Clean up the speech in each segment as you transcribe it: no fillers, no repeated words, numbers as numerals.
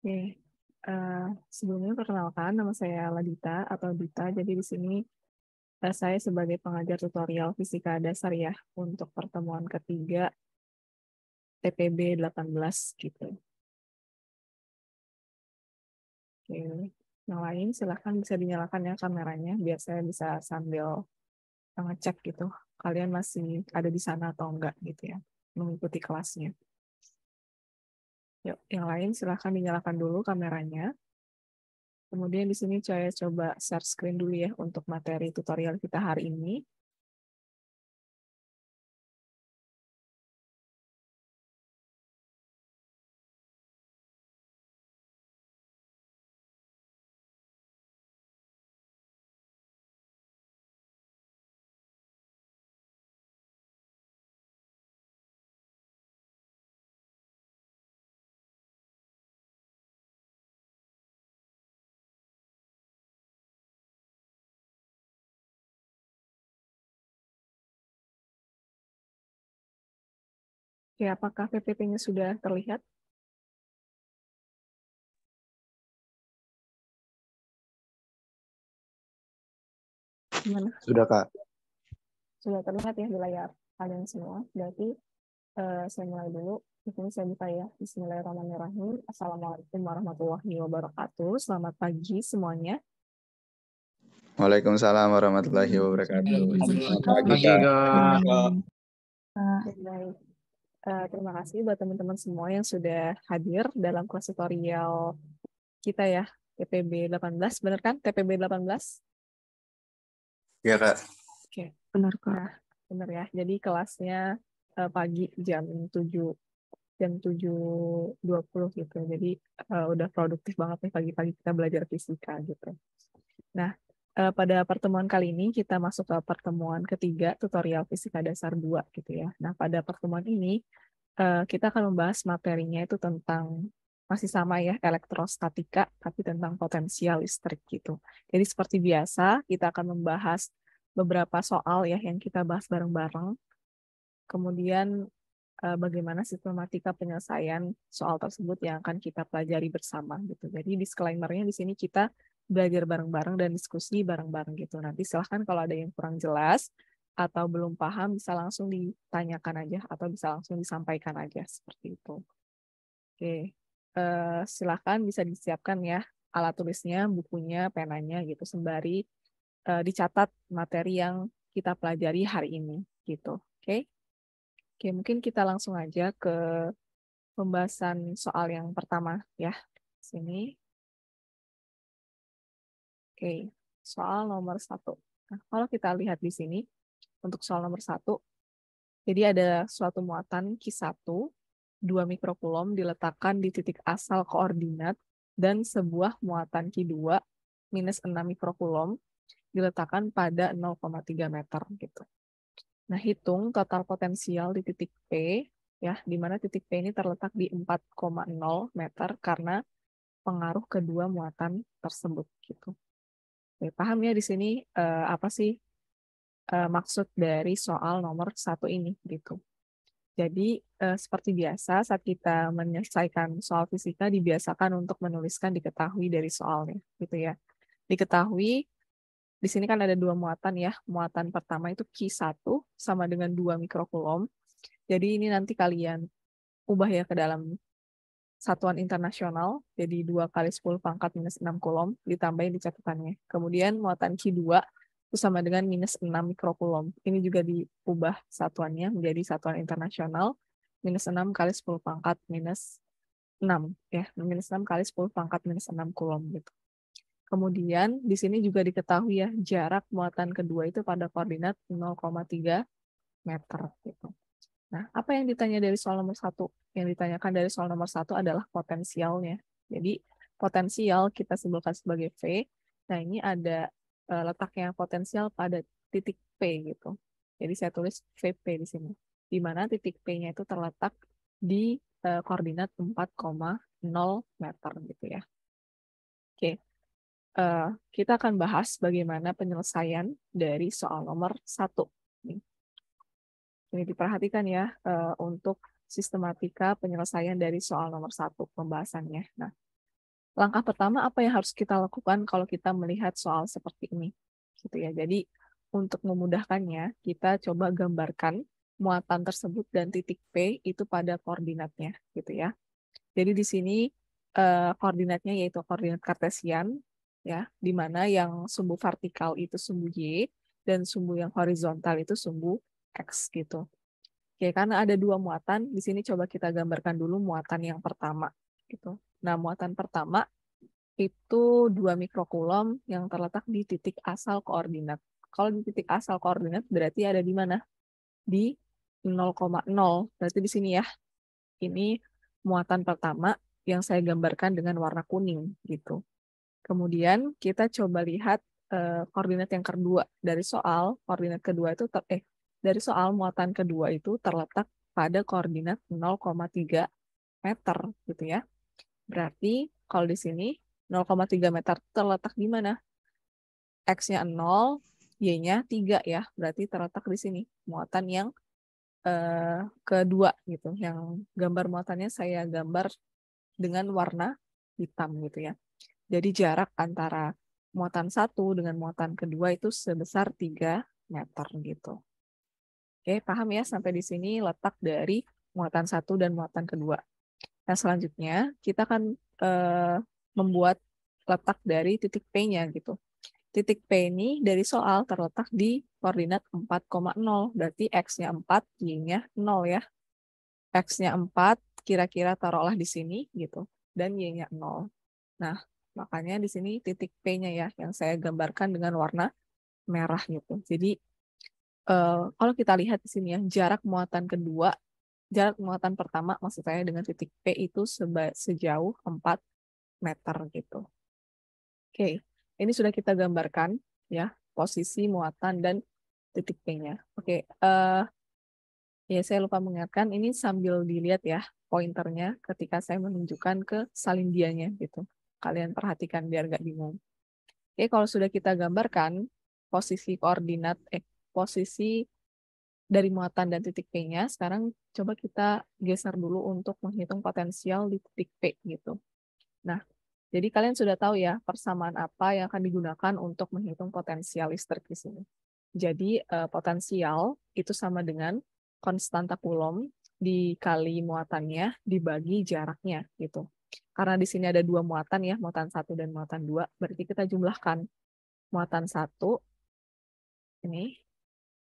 Oke, sebelumnya perkenalkan nama saya Ladita atau Dita. Jadi di sini saya sebagai pengajar tutorial fisika dasar ya untuk pertemuan ketiga TPB 18 gitu. Oke, yang lain silahkan bisa dinyalakan ya kameranya biar saya bisa sambil ngecek gitu. Kalian masih ada di sana atau enggak gitu ya, mengikuti kelasnya. Yuk, yang lain silahkan dinyalakan dulu kameranya. Kemudian di sini saya coba share screen dulu ya untuk materi tutorial kita hari ini. Oke, apakah PPT-nya sudah terlihat? Gimana? Sudah, Kak. Sudah terlihat ya di layar kalian semua. Berarti saya mulai dulu. Di sini saya buka ya. Bismillahirrahmanirrahim. Assalamualaikum warahmatullahi wabarakatuh. Selamat pagi semuanya. Waalaikumsalam warahmatullahi wabarakatuh. Selamat pagi, Pagi, Kak. Kak. Baik. Terima kasih buat teman-teman semua yang sudah hadir dalam kelas tutorial kita ya. TPB 18, benar kan? TPB 18? Ya, Kak. Oke, benar Kak. Nah, benar ya. Jadi kelasnya pagi jam 7:20 gitu. Jadi udah produktif banget nih pagi-pagi kita belajar fisika gitu. Nah, pada pertemuan kali ini kita masuk ke pertemuan ketiga tutorial fisika dasar 2 gitu ya. Nah, pada pertemuan ini kita akan membahas materinya itu tentang masih sama ya, elektrostatika, tapi tentang potensial listrik gitu. Jadi seperti biasa, kita akan membahas beberapa soal ya yang kita bahas bareng-bareng. Kemudian bagaimana sistematika penyelesaian soal tersebut yang akan kita pelajari bersama gitu. Jadi disclaimer-nya di sini kita belajar bareng-bareng dan diskusi bareng-bareng gitu. Nanti silahkan kalau ada yang kurang jelas atau belum paham bisa langsung ditanyakan aja atau bisa langsung disampaikan aja seperti itu. Oke, silahkan bisa disiapkan ya alat tulisnya, bukunya, penanya gitu sembari dicatat materi yang kita pelajari hari ini gitu. Oke. Oke, mungkin kita langsung aja ke pembahasan soal yang pertama ya. Sini. Oke, soal nomor 1. Nah, kalau kita lihat di sini, untuk soal nomor 1, jadi ada suatu muatan Q1, 2 mikrokulom diletakkan di titik asal koordinat, dan sebuah muatan Q2, minus 6 mikrokulom, diletakkan pada 0,3 meter. Gitu. Nah, hitung total potensial di titik P, ya, di mana titik P ini terletak di 4,0 meter karena pengaruh kedua muatan tersebut. Gitu. Oke, paham ya di sini apa sih maksud dari soal nomor 1 ini gitu. Jadi seperti biasa saat kita menyelesaikan soal fisika dibiasakan untuk menuliskan diketahui dari soalnya gitu ya. Diketahui di sini kan ada dua muatan ya. Muatan pertama itu Q1 sama dengan 2 mikrokulom. Jadi ini nanti kalian ubah ya ke dalam satuan internasional, jadi 2 kali 10 pangkat minus 6 kulom, ditambahin di catatannya. Kemudian muatan Q2 itu sama dengan minus 6 mikrokulom. Ini juga diubah satuannya menjadi satuan internasional, minus 6 kali 10 pangkat minus 6. Ya, minus 6 kali 10 pangkat minus 6 kulom. Gitu. Kemudian di sini juga diketahui ya, jarak muatan kedua itu pada koordinat 0,3 meter. Gitu. Nah, apa yang ditanya dari soal nomor 1? Yang ditanyakan dari soal nomor 1 adalah potensialnya. Jadi, potensial kita sebutkan sebagai V. Nah, ini ada letaknya potensial pada titik P gitu. Jadi, saya tulis VP di sini. Di mana titik P-nya itu terletak di koordinat 4,0 meter gitu ya. Oke, kita akan bahas bagaimana penyelesaian dari soal nomor 1. Ini diperhatikan ya untuk sistematika penyelesaian dari soal nomor 1 pembahasannya. Nah, langkah pertama apa yang harus kita lakukan kalau kita melihat soal seperti ini? Gitu ya. Jadi untuk memudahkannya, kita coba gambarkan muatan tersebut dan titik P itu pada koordinatnya, gitu ya. Jadi di sini koordinatnya yaitu koordinat kartesian, ya, di mana yang sumbu vertikal itu sumbu Y dan sumbu yang horizontal itu sumbu X gitu. Oke, karena ada dua muatan, di sini coba kita gambarkan dulu muatan yang pertama gitu. Nah, muatan pertama itu 2 mikrokulom yang terletak di titik asal koordinat. Kalau di titik asal koordinat berarti ada di mana? Di 0,0. Berarti di sini ya. Ini muatan pertama yang saya gambarkan dengan warna kuning gitu. Kemudian kita coba lihat koordinat yang kedua dari soal. Koordinat kedua itu dari soal muatan kedua itu terletak pada koordinat 0,3 meter gitu ya. Berarti kalau di sini 0,3 meter terletak di mana? X-nya 0, Y-nya 3 ya. Berarti terletak di sini. Muatan yang kedua gitu. Yang gambar muatannya saya gambar dengan warna hitam gitu ya. Jadi jarak antara muatan satu dengan muatan kedua itu sebesar 3 meter gitu. Oke, paham ya sampai di sini letak dari muatan satu dan muatan kedua. Nah, selanjutnya kita akan membuat letak dari titik P-nya gitu. Titik P ini dari soal terletak di koordinat 4,0. Berarti X-nya 4, Y-nya 0 ya. X-nya 4, kira-kira taruhlah di sini gitu. Dan Y-nya 0. Nah, makanya di sini titik P-nya ya, yang saya gambarkan dengan warna merah gitu. Jadi, kalau kita lihat di sini ya, jarak muatan pertama maksud saya dengan titik P itu sejauh 4 meter gitu. Oke, ini sudah kita gambarkan ya, posisi muatan dan titik P-nya. Oke, ya saya lupa mengingatkan, ini sambil dilihat ya pointernya ketika saya menunjukkan ke salindianya gitu. Kalian perhatikan biar nggak bingung. Oke, kalau sudah kita gambarkan posisi posisi dari muatan dan titik P-nya, sekarang coba kita geser dulu untuk menghitung potensial di titik P gitu. Nah, jadi kalian sudah tahu ya persamaan apa yang akan digunakan untuk menghitung potensial listrik di sini. Jadi potensial itu sama dengan konstanta Coulomb dikali muatannya dibagi jaraknya gitu. Karena di sini ada dua muatan ya, muatan satu dan muatan dua, berarti kita jumlahkan muatan satu ini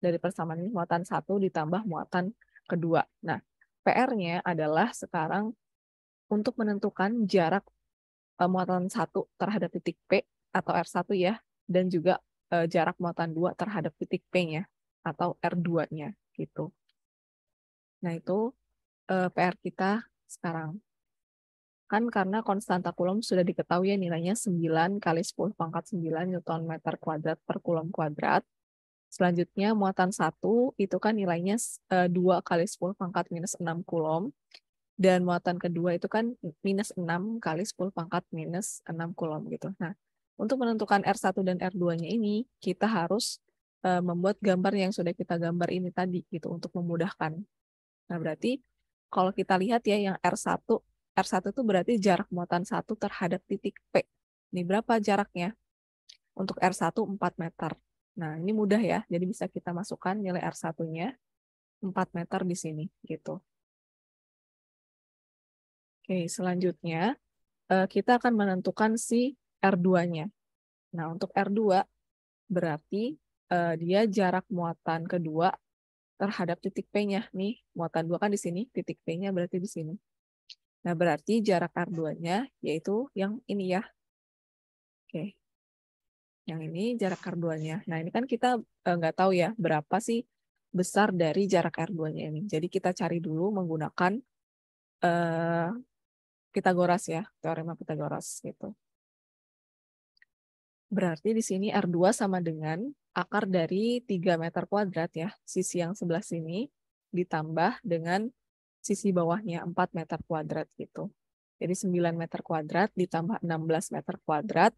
dari persamaan ini muatan satu ditambah muatan kedua. Nah, PR-nya adalah sekarang untuk menentukan jarak muatan satu terhadap titik P atau R1 ya, dan juga jarak muatan 2 terhadap titik P-nya atau R2-nya gitu. Nah, itu PR kita sekarang. Kan karena konstanta Coulomb sudah diketahui ya nilainya 9 kali 10 pangkat 9 Newton meter kuadrat per Coulomb kuadrat. Selanjutnya muatan 1 itu kan nilainya 2 kali 10 pangkat minus 6 Coulomb. Dan muatan kedua itu kan minus 6 kali 10 pangkat minus 6 Coulomb gitu. Nah, untuk menentukan R1 dan R2-nya ini, kita harus membuat gambar yang sudah kita gambar ini tadi gitu untuk memudahkan. Nah, berarti kalau kita lihat ya yang R1 itu berarti jarak muatan 1 terhadap titik P. Ini berapa jaraknya? Untuk R1 4 meter. Nah, ini mudah ya. Jadi bisa kita masukkan nilai R1-nya 4 meter di sini gitu. Oke, selanjutnya kita akan menentukan si R2-nya. Nah, untuk R2 berarti dia jarak muatan kedua terhadap titik P-nya. Nih, muatan 2 kan di sini, titik P-nya berarti di sini. Nah, berarti jarak R2-nya yaitu yang ini ya. Oke. Yang ini jarak R2-nya. Nah, ini kan kita nggak tahu ya berapa sih besar dari jarak R2-nya ini. Jadi kita cari dulu menggunakan Pitagoras ya, teorema Pitagoras gitu. Berarti di sini R2 sama dengan akar dari 3 meter kuadrat ya, sisi yang sebelah sini ditambah dengan sisi bawahnya 4 meter kuadrat gitu. Jadi 9 meter kuadrat ditambah 16 meter kuadrat,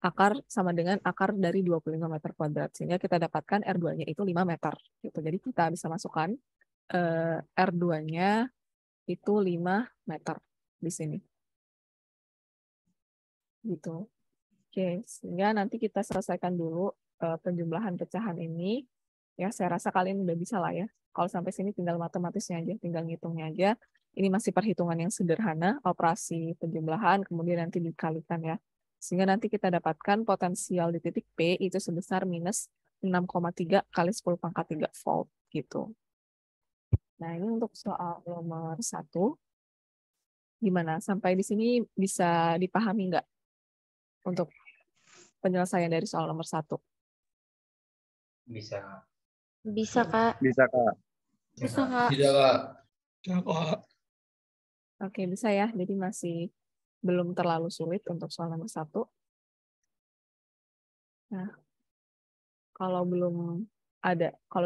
akar sama dengan akar dari 25 meter kuadrat. Sehingga kita dapatkan R2-nya itu 5 meter. Gitu. Jadi kita bisa masukkan R2-nya itu 5 meter di sini. gitu. Oke, sehingga nanti kita selesaikan dulu penjumlahan pecahan ini. Ya, saya rasa kalian udah bisa lah ya. Kalau sampai sini tinggal matematisnya aja, tinggal ngitungnya aja. Ini masih perhitungan yang sederhana, operasi penjumlahan, kemudian nanti dikalikan ya. Sehingga nanti kita dapatkan potensial di titik P itu sebesar minus 6,3 kali 10 pangkat 3 volt gitu. Nah, ini untuk soal nomor 1. Gimana? Sampai di sini bisa dipahami nggak untuk penyelesaian dari soal nomor 1? Bisa. Bisa, Kak. Bisa, Kak. Bisa, Kak. Tidak, Kak. Oke, bisa ya. Jadi masih belum terlalu sulit untuk soal nomor 1. Nah, kalau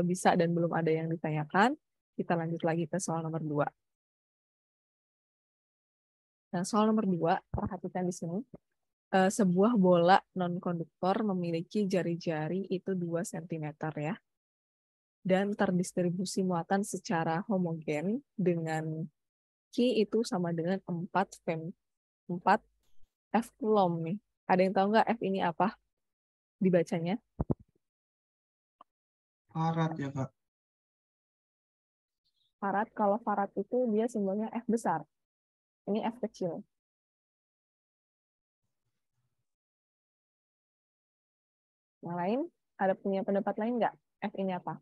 bisa dan belum ada yang ditanyakan, kita lanjut lagi ke soal nomor 2. Nah, soal nomor 2, perhatikan di sini. Sebuah bola non-konduktor memiliki jari-jari itu 2 cm ya. Dan terdistribusi muatan secara homogen dengan Q itu sama dengan 4 F coulomb nih. Ada yang tahu nggak F ini apa dibacanya? Farad ya, Kak. Farad, kalau farad itu dia simbolnya F besar. Ini F kecil. Yang lain, ada punya pendapat lain nggak? F ini apa?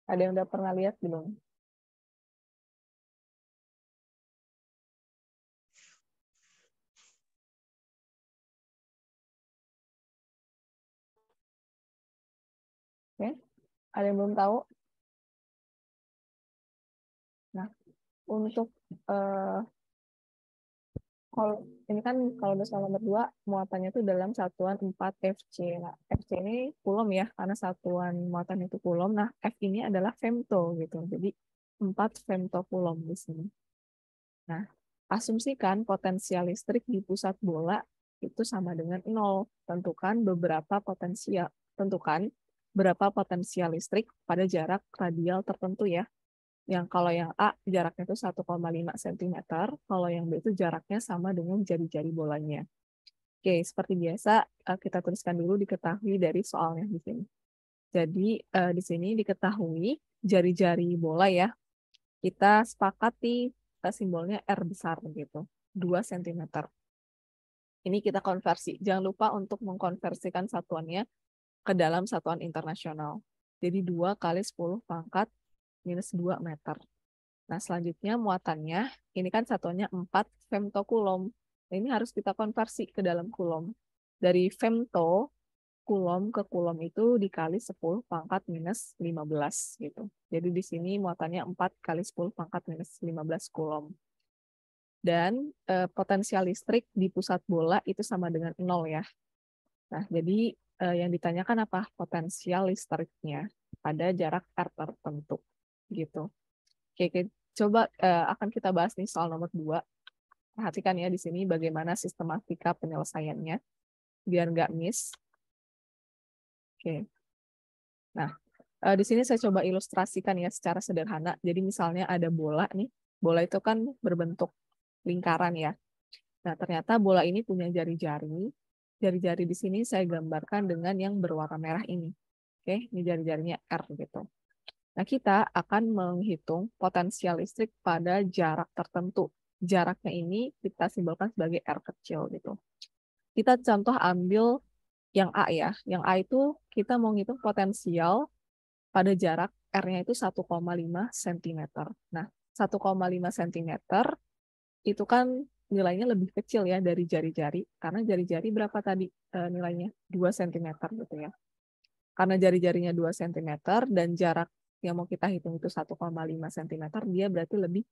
Ada yang udah pernah lihat belum? Oke, ada yang belum tahu? Nah, untuk kalau ini kan kalau soal nomor 2 muatannya itu dalam satuan 4 FC. Nah, FC ini coulomb ya, karena satuan muatan itu coulomb. Nah, F ini adalah femto gitu. Jadi 4 femtocoulomb di sini. Nah, asumsikan potensial listrik di pusat bola itu sama dengan 0. Tentukan berapa potensial listrik pada jarak radial tertentu ya. Yang kalau yang A jaraknya itu 1,5 cm, kalau yang B itu jaraknya sama dengan jari-jari bolanya. Oke, seperti biasa kita tuliskan dulu diketahui dari soalnya di sini. Jadi di sini diketahui jari-jari bola ya. Kita sepakati simbolnya R besar gitu, 2 cm. Ini kita konversi. Jangan lupa untuk mengkonversikan satuannya ke dalam satuan internasional. Jadi 2 kali 10 pangkat minus 2 meter. Nah, selanjutnya muatannya, ini kan satuannya 4 femtocoulomb. Nah, ini harus kita konversi ke dalam coulomb. Dari femto, coulomb ke coulomb itu dikali 10 pangkat minus 15 gitu. Jadi di sini muatannya 4 kali 10 pangkat minus 15 coulomb. Dan potensial listrik di pusat bola itu sama dengan 0 ya. Nah, jadi yang ditanyakan apa? Potensial listriknya pada jarak R tertentu gitu. Oke, coba akan kita bahas nih soal nomor 2. Perhatikan ya di sini bagaimana sistematika penyelesaiannya biar nggak miss. Oke. Nah, di sini saya coba ilustrasikan ya secara sederhana. Jadi misalnya ada bola nih. Bola itu kan berbentuk lingkaran ya. Nah, ternyata bola ini punya jari-jari. Jari-jari di sini saya gambarkan dengan yang berwarna merah ini. Oke, ini jari-jarinya R gitu. Nah, kita akan menghitung potensial listrik pada jarak tertentu. Jaraknya ini kita simbolkan sebagai R kecil gitu. Kita contoh ambil yang A ya. Yang A itu kita mau ngitung potensial pada jarak R-nya itu 1,5 cm. Nah, 1,5 cm itu kan nilainya lebih kecil ya dari jari-jari. Karena jari-jari berapa tadi nilainya? 2 cm gitu ya. Karena jari-jarinya 2 cm dan jarak yang mau kita hitung itu 1,5 cm, dia berarti lebih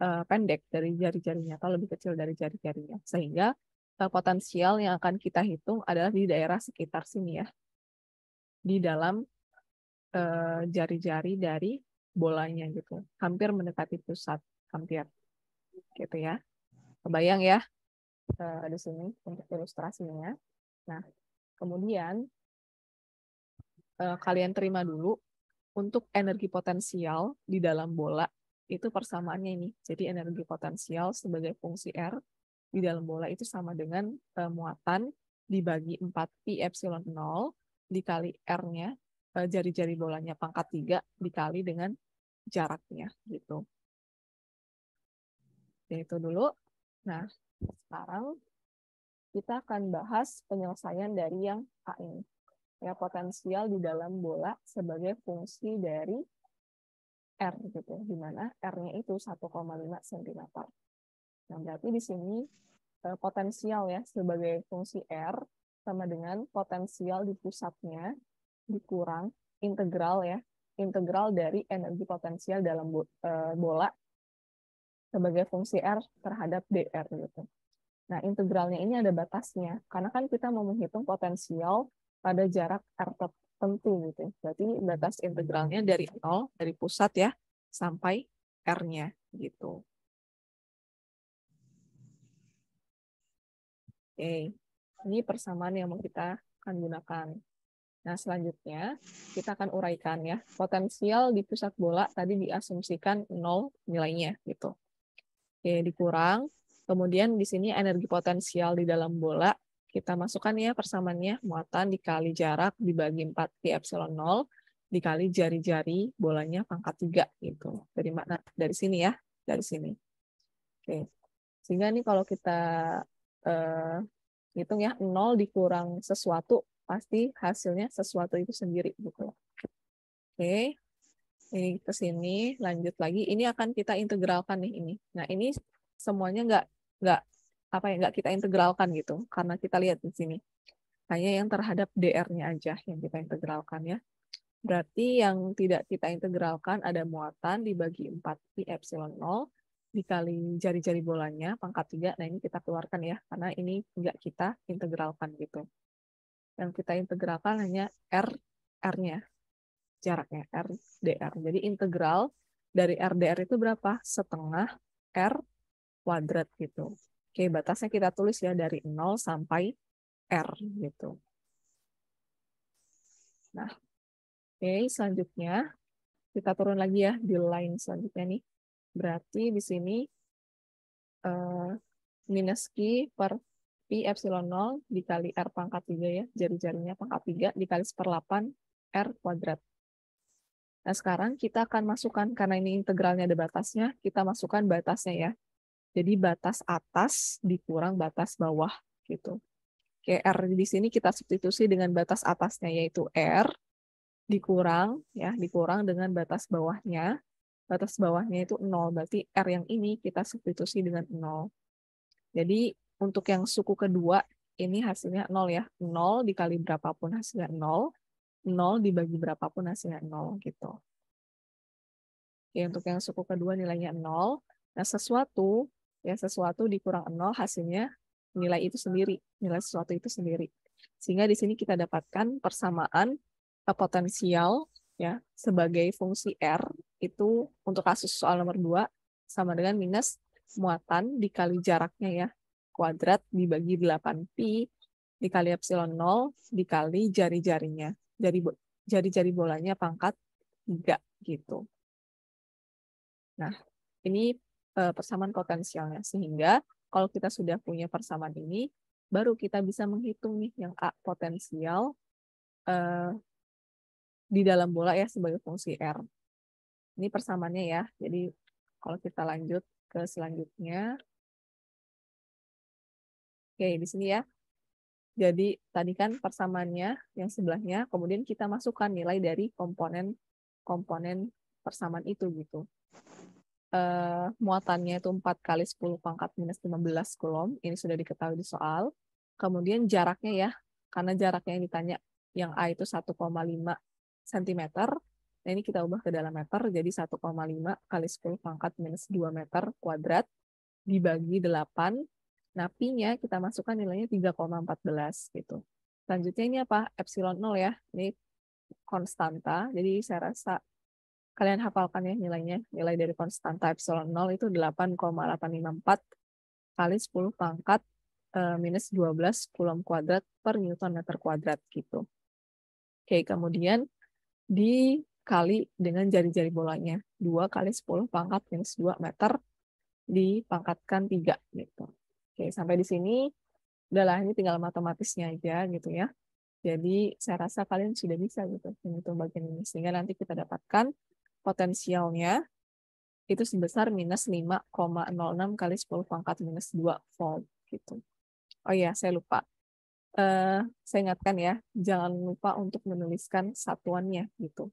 pendek dari jari-jarinya atau lebih kecil dari jari-jarinya. Sehingga potensial yang akan kita hitung adalah di daerah sekitar sini ya. Di dalam jari-jari dari bolanya gitu. Hampir mendekati pusat, hampir. Gitu ya. Kebayang ya di sini untuk ilustrasinya. Nah, kemudian kalian terima dulu untuk energi potensial di dalam bola, itu persamaannya ini. Jadi energi potensial sebagai fungsi R di dalam bola itu sama dengan muatan dibagi 4pi epsilon 0 dikali R-nya, jari-jari bolanya pangkat 3 dikali dengan jaraknya gitu. Oke, itu dulu. Nah, sekarang kita akan bahas penyelesaian dari yang A ini. Ya, potensial di dalam bola sebagai fungsi dari R gitu, di mana R-nya itu 1,5 cm. Nah, berarti di sini potensial ya sebagai fungsi R sama dengan potensial di pusatnya dikurang integral ya, integral dari energi potensial dalam bola sebagai fungsi R terhadap dr gitu. Nah, integralnya ini ada batasnya karena kan kita mau menghitung potensial pada jarak R tertentu gitu. Berarti batas integralnya dari 0 dari pusat ya sampai R-nya gitu. Oke, ini persamaan yang mau kita akan gunakan. Nah, selanjutnya kita akan uraikan ya. Potensial di pusat bola tadi diasumsikan 0 nilainya gitu. Oke, dikurang. Kemudian di sini energi potensial di dalam bola kita masukkan ya persamaannya, muatan dikali jarak dibagi 4pi epsilon 0 dikali jari-jari bolanya pangkat 3 gitu. Dari mana? Dari sini ya, dari sini. Oke. Sehingga nih kalau kita hitung ya, 0 dikurang sesuatu, pasti hasilnya sesuatu itu sendiri. Gitu. Oke, ini ke sini, lanjut lagi. Ini akan kita integralkan nih ini. Nah, ini semuanya nggak kita integralkan gitu, karena kita lihat di sini. Hanya yang terhadap dr-nya aja yang kita integralkan ya. Berarti yang tidak kita integralkan ada muatan dibagi 4pi epsilon 0 dikali jari-jari bolanya pangkat 3. Nah, ini kita keluarkan ya, karena ini nggak kita integralkan gitu. Yang kita integralkan hanya R-nya, jaraknya, R, dr. Jadi integral dari R, dr itu berapa? Setengah R kuadrat gitu. Oke, batasnya kita tulis ya dari 0 sampai R gitu. Nah, oke, selanjutnya kita turun lagi ya di line selanjutnya nih. Berarti di sini minus Q per Pi epsilon 0 dikali R pangkat 3 ya, jari-jarinya pangkat 3 dikali 1/8 R kuadrat. Nah, sekarang kita akan masukkan, karena ini integralnya ada batasnya, kita masukkan batasnya ya. Jadi batas atas dikurang batas bawah gitu. Oke, R di sini kita substitusi dengan batas atasnya yaitu R dikurang dengan batas bawahnya. Batas bawahnya itu 0, berarti R yang ini kita substitusi dengan 0. Jadi untuk yang suku kedua ini hasilnya 0 ya. 0 dikali berapapun hasilnya 0, 0 dibagi berapapun hasilnya 0 gitu. Oke, untuk yang suku kedua nilainya 0. Nah, sesuatu dikurang 0 hasilnya nilai itu sendiri, nilai sesuatu itu sendiri. Sehingga di sini kita dapatkan persamaan potensial ya sebagai fungsi R itu untuk kasus soal nomor 2 sama dengan minus muatan dikali jaraknya ya kuadrat dibagi 8pi dikali epsilon 0 dikali jari-jarinya. Jari-jari bolanya pangkat 3 gitu. Nah, ini persamaan potensialnya. Sehingga kalau kita sudah punya persamaan ini, baru kita bisa menghitung nih yang A potensial di dalam bola ya sebagai fungsi R. Ini persamaannya ya. Jadi kalau kita lanjut ke selanjutnya. Oke, di sini ya. Jadi tadi kan persamaannya yang sebelahnya, kemudian kita masukkan nilai dari komponen persamaan itu gitu. Muatannya itu 4 kali 10 pangkat minus 15 coulomb. Ini sudah diketahui di soal. Kemudian jaraknya ya, karena jaraknya yang ditanya yang A itu 1,5 cm. Nah, ini kita ubah ke dalam meter, jadi 1,5 kali 10 pangkat minus 2 meter kuadrat dibagi 8. Nah, pi-nya kita masukkan nilainya 3,14 gitu. Selanjutnya ini apa? Epsilon 0 ya. Ini konstanta, jadi saya rasa kalian hafalkan ya nilainya. Nilai dari konstanta epsilon 0 itu 8,854 kali 10 pangkat minus 12 coulomb kuadrat per Newton meter kuadrat gitu. Oke, kemudian di kali dengan jari-jari bolanya. 2 kali 10 pangkat minus 2 meter dipangkatkan 3 gitu. Oke, sampai di sini udahlah, ini tinggal matematisnya aja gitu ya. Jadi saya rasa kalian sudah bisa gitu menghitung bagian ini, sehingga nanti kita dapatkan potensialnya itu sebesar minus 5,06 kali 10 pangkat minus 2 volt gitu. Oh iya, saya lupa. Saya ingatkan ya, jangan lupa untuk menuliskan satuannya gitu.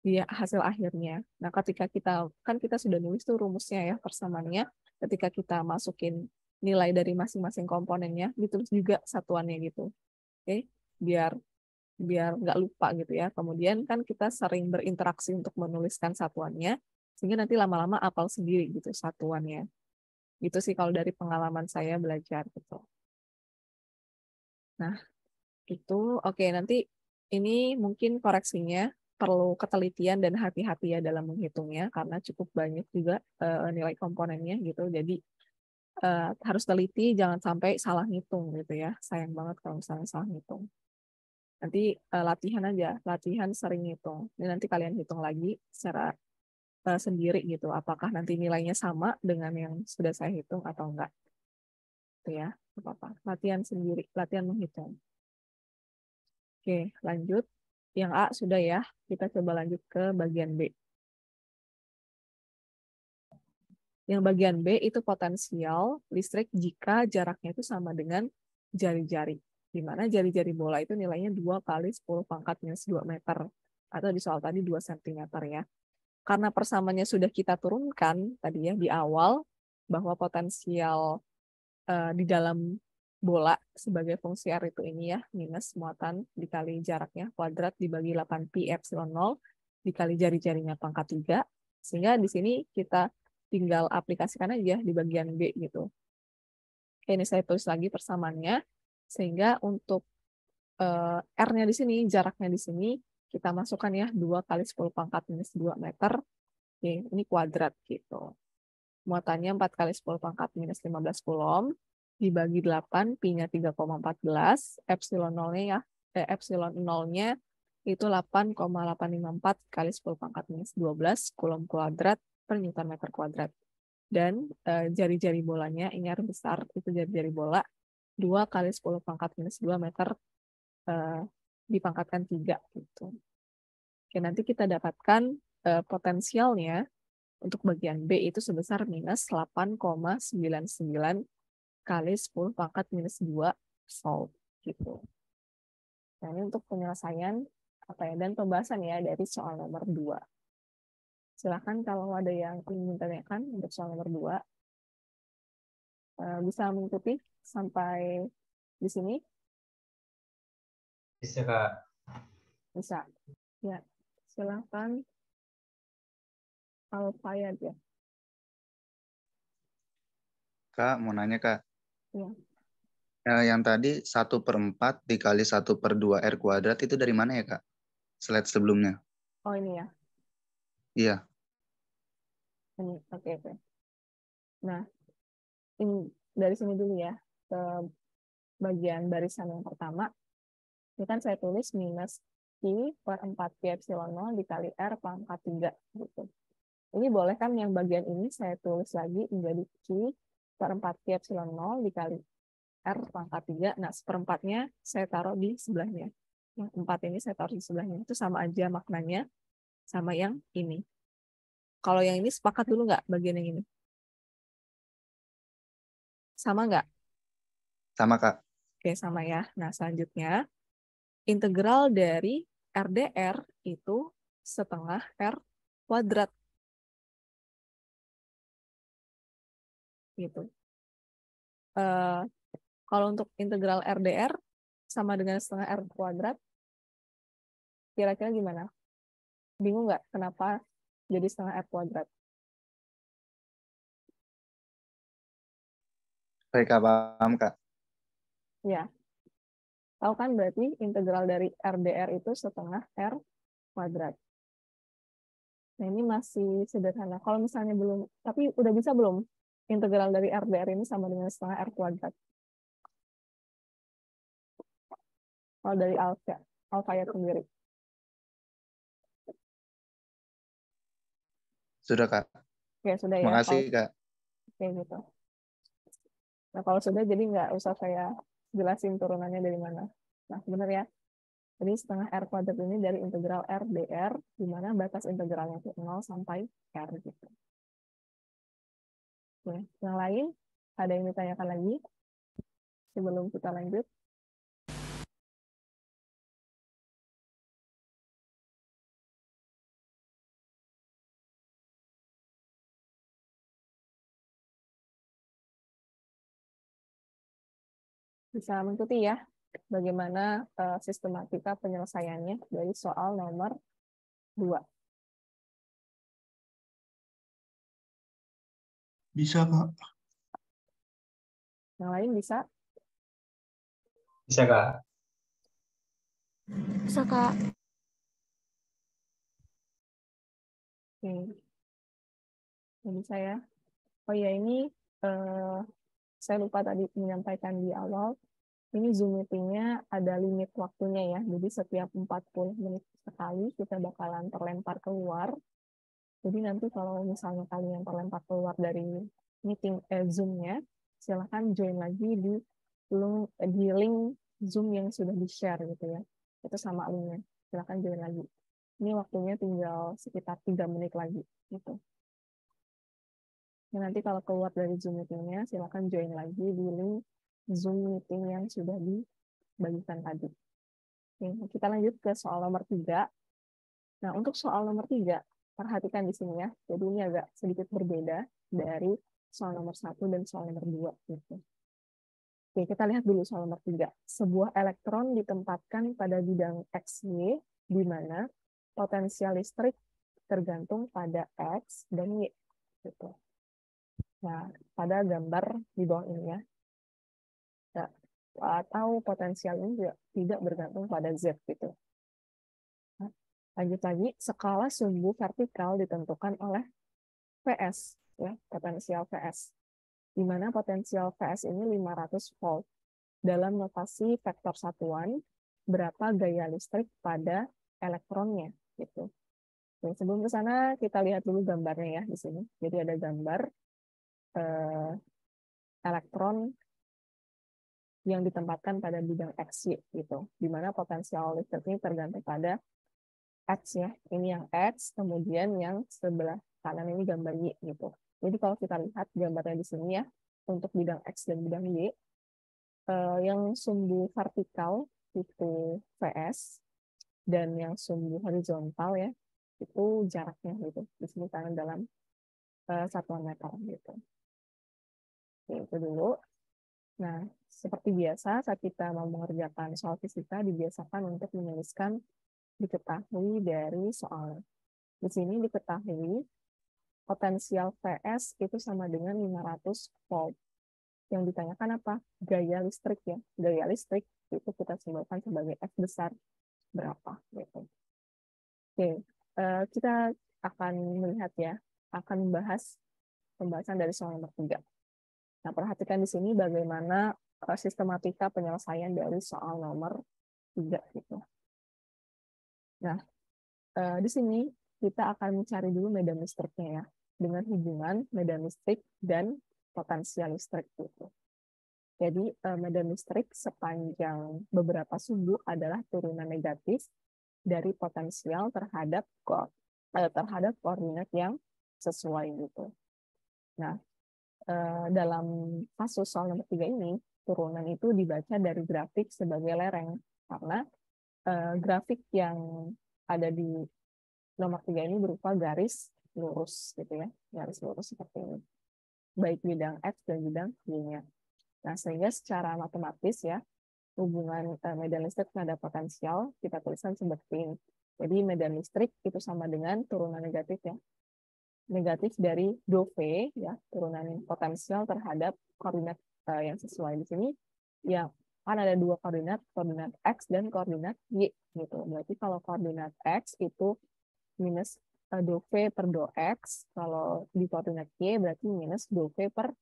Dia hasil akhirnya. Nah, ketika kita sudah nulis tuh rumusnya ya, persamaannya. Ketika kita masukin nilai dari masing-masing komponennya, ditulis juga satuannya gitu. Oke, biar nggak lupa gitu ya. Kemudian kan kita sering berinteraksi untuk menuliskan satuannya, sehingga nanti lama-lama hafal sendiri gitu satuannya. Itu sih kalau dari pengalaman saya belajar gitu. Nah, itu oke, nanti ini mungkin koreksinya perlu ketelitian dan hati-hati ya dalam menghitungnya, karena cukup banyak juga nilai komponennya gitu. Jadi harus teliti, jangan sampai salah ngitung gitu ya. Sayang banget kalau misalnya salah ngitung. Nanti latihan aja, latihan sering ngitung. Ini nanti kalian hitung lagi secara sendiri gitu, apakah nanti nilainya sama dengan yang sudah saya hitung atau enggak. Itu ya, apa-apa. Latihan sendiri, latihan menghitung. Oke, lanjut. Yang A sudah ya, kita coba lanjut ke bagian B. Yang bagian B itu potensial listrik jika jaraknya itu sama dengan jari-jari. Di mana jari-jari bola itu nilainya 2 kali 10 pangkat minus 2 meter. Atau di soal tadi 2 cm ya. Karena persamaannya sudah kita turunkan tadi ya di awal, bahwa potensial di dalam bola sebagai fungsi R itu ini ya, minus muatan dikali jaraknya kuadrat dibagi 8pi epsilon 0 dikali jari-jarinya pangkat 3. Sehingga di sini kita tinggal aplikasikan aja di bagian B gitu. Oke, ini saya tulis lagi persamaannya. Sehingga untuk R-nya di sini, jaraknya di sini, kita masukkan ya 2 kali 10 pangkat minus 2 meter. Oke, ini kuadrat gitu. Muatannya 4 kali 10 pangkat minus 15 coulomb dibagi 8, pi-nya 3,14, epsilon 0-nya ya, epsilon 0-nya itu 8,854 kali 10 pangkat minus 12 coulomb kuadrat per newton meter kuadrat. Dan jari-jari bolanya, ini R besar, itu jari-jari bola, 2 kali 10 pangkat minus 2 meter dipangkatkan 3 gitu. Oke, nanti kita dapatkan potensialnya untuk bagian B itu sebesar minus 8,99 kali 10 pangkat minus 2 volt gitu. Nah, ini untuk penyelesaian dan pembahasan ya dari soal nomor 2. Silakan kalau ada yang ingin ditanyakan untuk soal nomor 2. Bisa mengikuti sampai di sini? Bisa, Kak. Bisa. Ya, silakan. Kalau saya aja. Kak, mau nanya Kak. Ya. Yang tadi 1/4 dikali 1/2 R kuadrat itu dari mana ya Kak? Slide sebelumnya. Oh, ini ya. Iya. Ini, oke. Nah, ini dari sini dulu ya, ke bagian barisan yang pertama. Ini kan saya tulis minus Q per 4Pi epsilon 0 dikali R pangkat 3. Gitu. Ini boleh kan yang bagian ini saya tulis lagi menjadi Q per 4Pi epsilon 0 dikali R pangkat 3. Nah, seperempatnya saya taruh di sebelahnya. Yang 4 ini saya taruh di sebelahnya. Itu sama aja maknanya sama yang ini. Kalau yang ini sepakat dulu nggak bagian yang ini? Sama nggak? Sama Kak. Oke, sama ya. Nah, selanjutnya, integral dari RDR itu setengah R kuadrat. Gitu. Kalau untuk integral RDR sama dengan setengah R kuadrat, kira-kira gimana? Bingung nggak kenapa jadi setengah R kuadrat? Baik Kak, paham Kak. Ya. Tahu kan berarti integral dari RDR itu setengah R kuadrat. Nah, ini masih sederhana. Kalau misalnya belum, tapi udah bisa belum integral dari RDR ini sama dengan setengah R kuadrat? Kalau dari alfa ya sendiri. Sudah, Kak. Ya, sudah ya. Makasih, Kak. Oke, gitu. Nah, kalau sudah, jadi nggak usah saya jelasin turunannya dari mana. Nah, benar ya. Jadi setengah R kuadrat ini dari integral R dr, di mana batas integralnya itu 0 sampai R gitu. Oke, yang lain, ada yang ditanyakan lagi sebelum kita lanjut? Bisa mengikuti ya bagaimana sistematika penyelesaiannya dari soal nomor 2. Bisa, Kak. Yang lain bisa? Bisa, Kak. Bisa, Kak. Oke. Jadi saya, oh ya ini saya lupa tadi menyampaikan di awal, ini Zoom meeting-nya ada limit waktunya ya, jadi setiap 40 menit sekali kita bakalan terlempar keluar. Jadi nanti kalau misalnya kalian terlempar keluar dari meeting Zoom-nya, silahkan join lagi di link Zoom yang sudah di-share gitu ya. Itu sama linknya, silahkan join lagi. Ini waktunya tinggal sekitar 3 menit lagi gitu. Nah, nanti kalau keluar dari Zoom meeting-nya, silakan join lagi di link Zoom meeting yang sudah dibagikan tadi. Oke, kita lanjut ke soal nomor 3. Nah, untuk soal nomor 3, perhatikan di sini ya. Jadi ini agak sedikit berbeda dari soal nomor 1 dan soal nomor 2. Gitu. Oke, kita lihat dulu soal nomor 3. Sebuah elektron ditempatkan pada bidang XY, di mana potensial listrik tergantung pada X dan Y. Gitu. Nah, pada gambar di bawah ini ya. Nah, atau potensial ini juga tidak bergantung pada Z gitu. Nah, lanjut lagi, skala sumbu vertikal ditentukan oleh VS, ya, potensial VS. Di mana potensial VS ini 500 volt. Dalam notasi vektor satuan, berapa gaya listrik pada elektronnya gitu. Dan sebelum ke sana, kita lihat dulu gambarnya ya di sini. Jadi ada gambar elektron yang ditempatkan pada bidang X, Y, gitu. Di mana potensial listrik ini tergantung pada X ya. Ini yang X, kemudian yang sebelah kanan ini gambar Y gitu. Jadi kalau kita lihat gambarnya di sini ya, untuk bidang X dan bidang Y, yang sumbu vertikal itu VS, dan yang sumbu horizontal ya, itu jaraknya gitu. Disebutkan dalam satuan meter gitu. Oke, itu dulu. Nah, seperti biasa, saat kita mau mengerjakan soal fisika, dibiasakan untuk menuliskan diketahui dari soal. Di sini diketahui potensial VS itu sama dengan 500 volt. Yang ditanyakan apa? Gaya listrik ya. Gaya listrik itu kita simbolkan sebagai F besar berapa. Gitu. Oke, kita akan melihat ya, akan membahas pembahasan dari soal nomor 3. Nah, perhatikan di sini bagaimana sistematika penyelesaian dari soal nomor 3 gitu. Nah, di sini kita akan mencari dulu medan listriknya ya, dengan hubungan medan listrik dan potensial listrik gitu. Jadi medan listrik sepanjang beberapa sumbu adalah turunan negatif dari potensial terhadap koordinat yang sesuai gitu. Nah, dalam kasus soal nomor 3 ini, turunan itu dibaca dari grafik sebagai lereng, karena grafik yang ada di nomor 3 ini berupa garis lurus, gitu ya, garis lurus seperti ini, baik bidang X dan bidang Y-nya. Nah, sehingga secara matematis ya, hubungan medan listrik terhadap potensial kita tuliskan seperti ini. Jadi medan listrik itu sama dengan turunan negatif ya, negatif dari dou V ya, turunan potensial terhadap koordinat yang sesuai di sini ya, kan ada dua koordinat X dan koordinat Y gitu. Berarti kalau koordinat X itu minus dou V per dou X, kalau di koordinat Y berarti minus dou V per